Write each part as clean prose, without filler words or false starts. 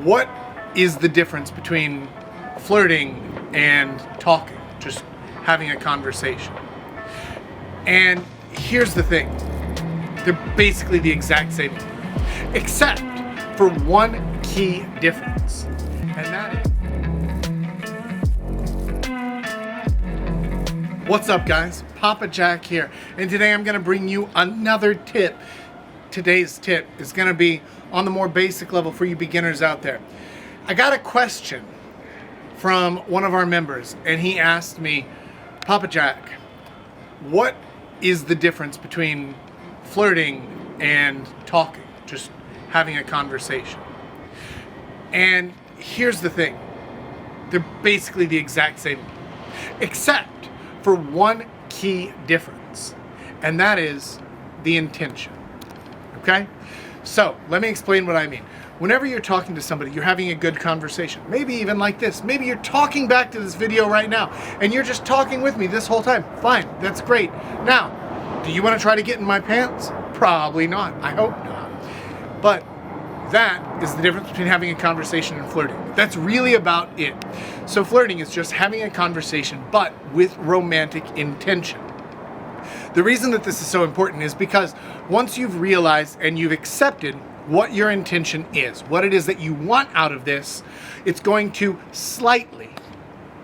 What is the difference between flirting and talking, just having a conversation? And here's the thing, they're basically the exact same thing, except for one key difference, and that is... What's up, guys? Papa Jack here, and today I'm going to bring you another tip. Today's tip is going to be on the more basic level for you beginners out there. I got a question from one of our members, and he asked me, Papa Jack, what is the difference between flirting and talking, just having a conversation? And here's the thing, they're basically the exact same, except for one key difference, and that is the intention. Okay? So, let me explain what I mean. Whenever you're talking to somebody, you're having a good conversation. Maybe even like this. Maybe you're talking back to this video right now, and you're just talking with me this whole time. Fine, that's great. Now, do you want to try to get in my pants? Probably not. I hope not. But that is the difference between having a conversation and flirting. That's really about it. So flirting is just having a conversation, but with romantic intention. The reason that this is so important is because once you've realized and you've accepted what your intention is, what it is that you want out of this, it's going to slightly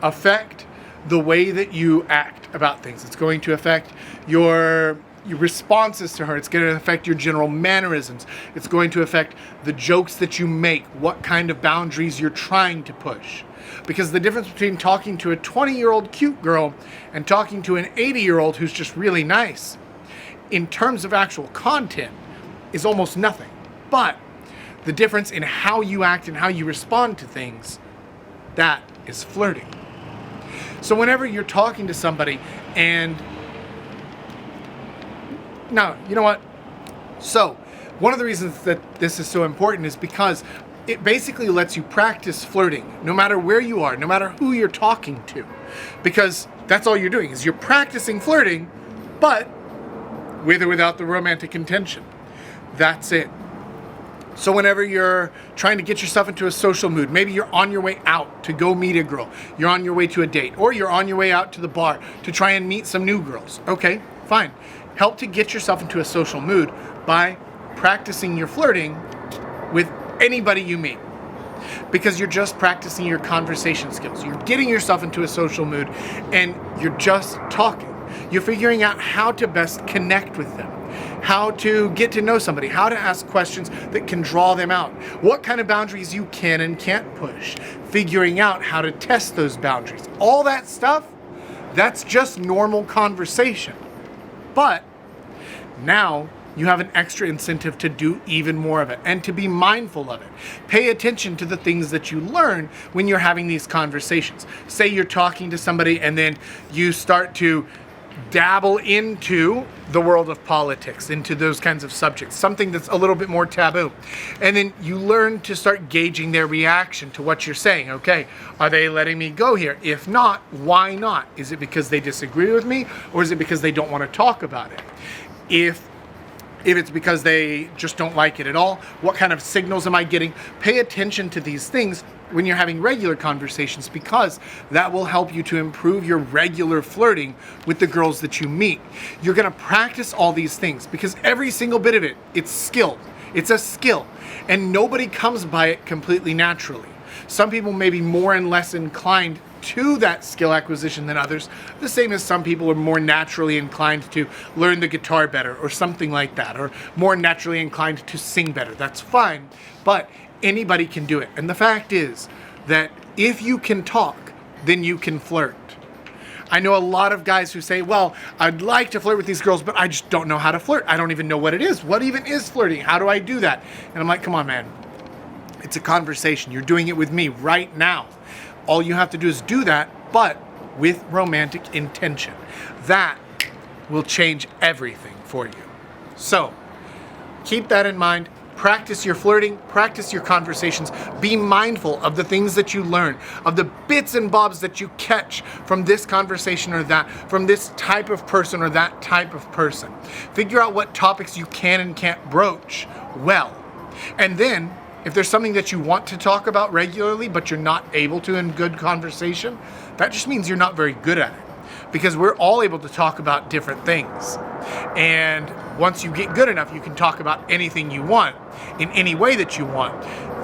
affect the way that you act about things. It's going to affect your responses to her. It's going to affect your general mannerisms. It's going to affect the jokes that you make, what kind of boundaries you're trying to push. Because the difference between talking to a 20-year-old cute girl and talking to an 80-year-old who's just really nice, in terms of actual content, is almost nothing. But the difference in how you act and how you respond to things, that is flirting. So whenever you're talking to somebody and... Now, you know what? So, one of the reasons that this is so important is because it basically lets you practice flirting, no matter where you are, no matter who you're talking to. Because that's all you're doing, is you're practicing flirting, but with or without the romantic intention. That's it. So whenever you're trying to get yourself into a social mood, maybe you're on your way out to go meet a girl, you're on your way to a date, or you're on your way out to the bar to try and meet some new girls. Okay, fine. Help to get yourself into a social mood by practicing your flirting with anybody you meet. Because you're just practicing your conversation skills. You're getting yourself into a social mood and you're just talking. You're figuring out how to best connect with them, how to get to know somebody, how to ask questions that can draw them out, what kind of boundaries you can and can't push, figuring out how to test those boundaries. All that stuff, that's just normal conversation. But now you have an extra incentive to do even more of it and to be mindful of it. Pay attention to the things that you learn when you're having these conversations. Say you're talking to somebody and then you start to dabble into the world of politics, into those kinds of subjects, something that's a little bit more taboo. And then you learn to start gauging their reaction to what you're saying. Okay, are they letting me go here? If not, why not? Is it because they disagree with me, or is it because they don't want to talk about it? If it's because they just don't like it at all, what kind of signals am I getting? Pay attention to these things when you're having regular conversations, because that will help you to improve your regular flirting with the girls that you meet. You're gonna practice all these things because every single bit of it, it's skilled. It's a skill, and nobody comes by it completely naturally. Some people may be more and less inclined to that skill acquisition than others, the same as some people are more naturally inclined to learn the guitar better or something like that, or more naturally inclined to sing better. That's fine, but anybody can do it. And the fact is that if you can talk, then you can flirt. I know a lot of guys who say, well, I'd like to flirt with these girls, but I just don't know how to flirt. I don't even know what it is. What even is flirting? How do I do that? And I'm like, come on, man. It's a conversation. You're doing it with me right now. All you have to do is do that, but with romantic intention. That will change everything for you. So, keep that in mind. Practice your flirting, practice your conversations. Be mindful of the things that you learn, of the bits and bobs that you catch from this conversation or that, from this type of person or that type of person. Figure out what topics you can and can't broach well. And then If there's something that you want to talk about regularly, but you're not able to in good conversation, that just means you're not very good at it. Because we're all able to talk about different things. And once you get good enough, you can talk about anything you want in any way that you want.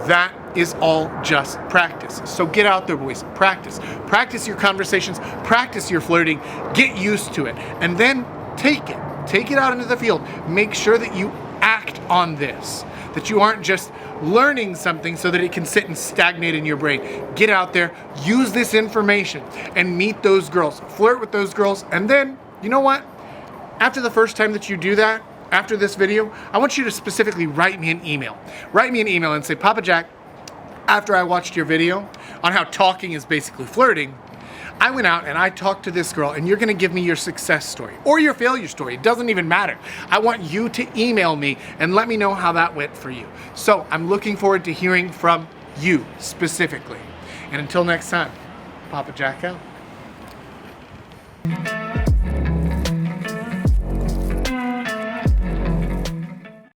That is all just practice. So get out there, boys. Practice. Practice your conversations. Practice your flirting. Get used to it. And then take it. Take it out into the field. Make sure that you act on this. That you aren't just learning something so that it can sit and stagnate in your brain. Get out there, use this information, and meet those girls. Flirt with those girls, and then, you know what? After the first time that you do that, after this video, I want you to specifically write me an email. Write me an email and say, Papa Jack, after I watched your video on how talking is basically flirting, I went out and I talked to this girl, and you're gonna give me your success story or your failure story. It doesn't even matter. I want you to email me and let me know how that went for you. So I'm looking forward to hearing from you specifically. And until next time, Papa Jack out.